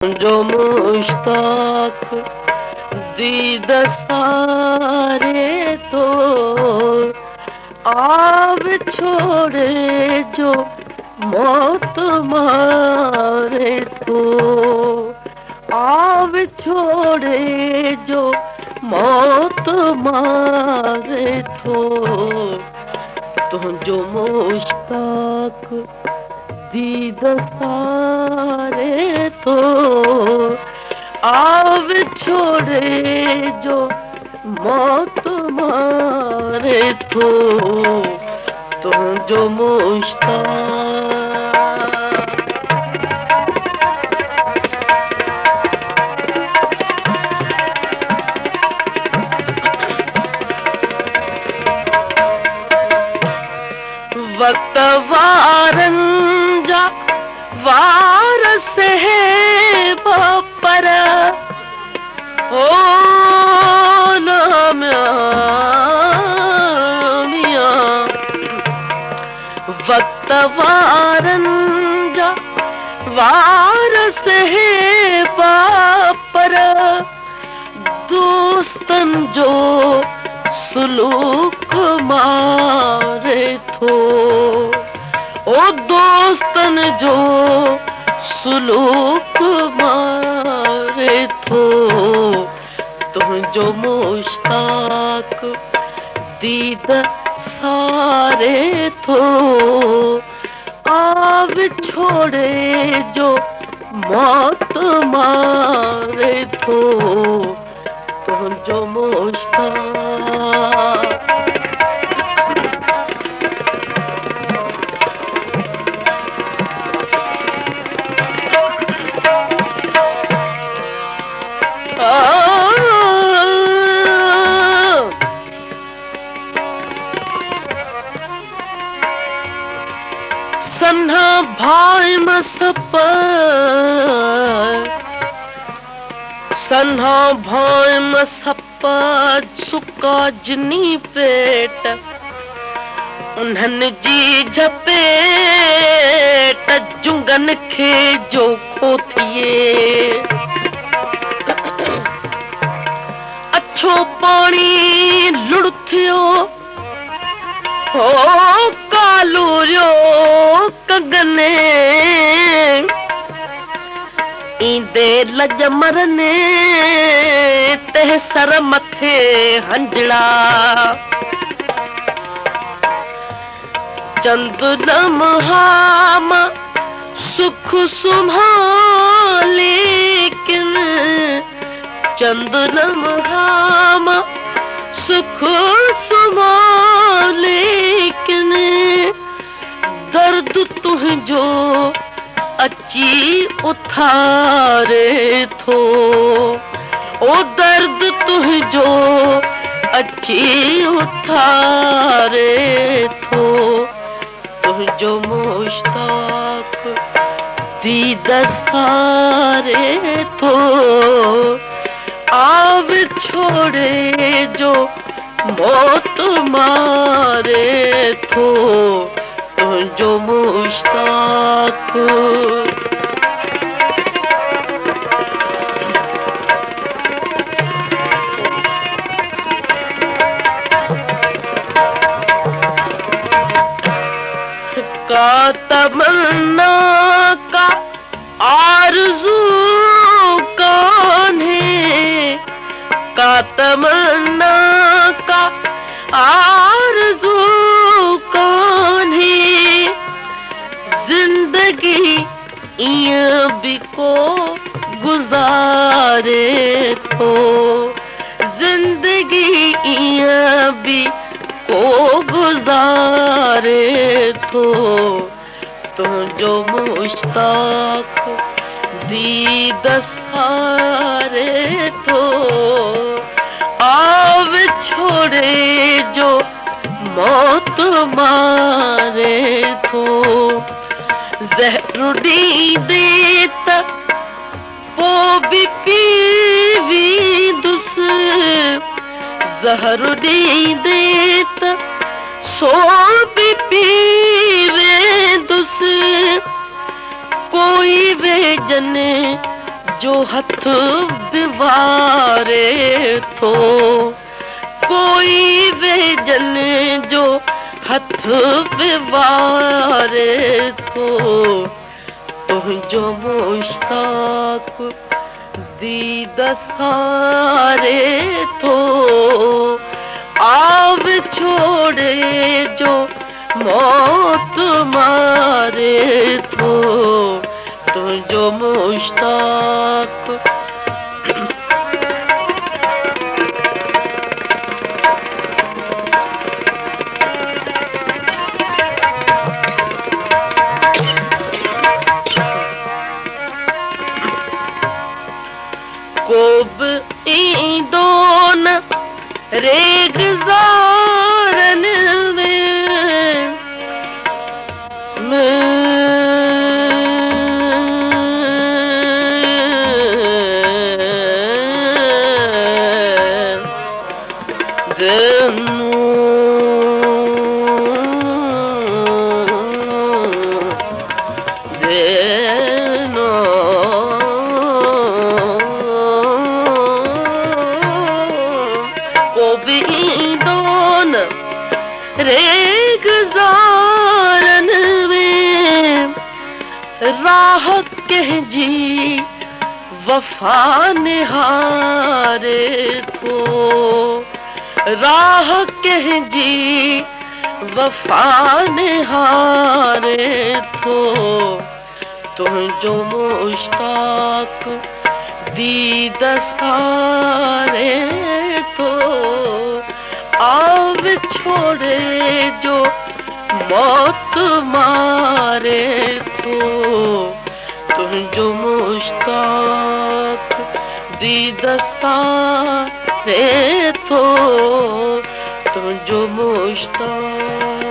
जो मुश्ताक दीद सारे तो आव छोड़े जो मौत मारे तो आव छोड़े जो मौत मारे तो जो मुश्ताक दीद सारे तो आव छोड़े जो मौत मारे तो जो मुश्ताक वक्त वारंजा वारस है पर ओ नाम मियां वक्त वारंजा वारस है पर दोस्तन जो सुलूक मारे थो ओ दोस्तन जो सुलूक मारे थो जो मुश्ताक दीद सारे थो आव छोड़े जो मौत मारे थो जो मुश्ताक सन्हा भाई मसप सन्हा भाई मसप सुका जनी पेट उन्हनि जी झपेट जुंगन खे जो खोथिए अच्छो पानी लुढ़थियो हो कालूरियो कगने ईंदे लज मरने ते सर मथे हंजड़ा चंद नमहाम सुख सुम्हाले किन चंद नमहाम सुख सुम्हाले किन दर्द तुझो अची उथारे थो ओ दर्द तुझो अची उथारे थो तुझो मुश्ताक दीद सारे थो आव छोड़े जो मौत मारे थो जो मुश्ताक का तमन्ना का आरज़ू कौन है का तमन्ना का आरज़ू कौन है जिंदगी इयां भी को गुजारे थो जिंदगी इयां भी को गुजारे थो जो मुश्ताक दीद सारे थो आव छोड़े जो मौत मारे थो ज़हर डी देत पो भी पीवी दुस ज़हर डी देत सो भी पीवे दुस कोई वे जने जो हथ बिवारे थो, कोई वे जन जो हथ बिवारे थो, तुझो मुश्ताक दीद सारे थो, आव छोड़े जो मौत मारे थो, तुझो मुश्ताक कोब ईंदोन रेगज़ारन रेगज़ारन में राह कंहिंजी वफ़ा निहारे थो, राह कंहिंजी वफ़ा निहारे थो, तुझो मुश्ताक दीद सारे थो, आव छोड़े जो मौत मारे थो, तुझो मुश्ताक दीद सारे थो, तुझो मुश्ताक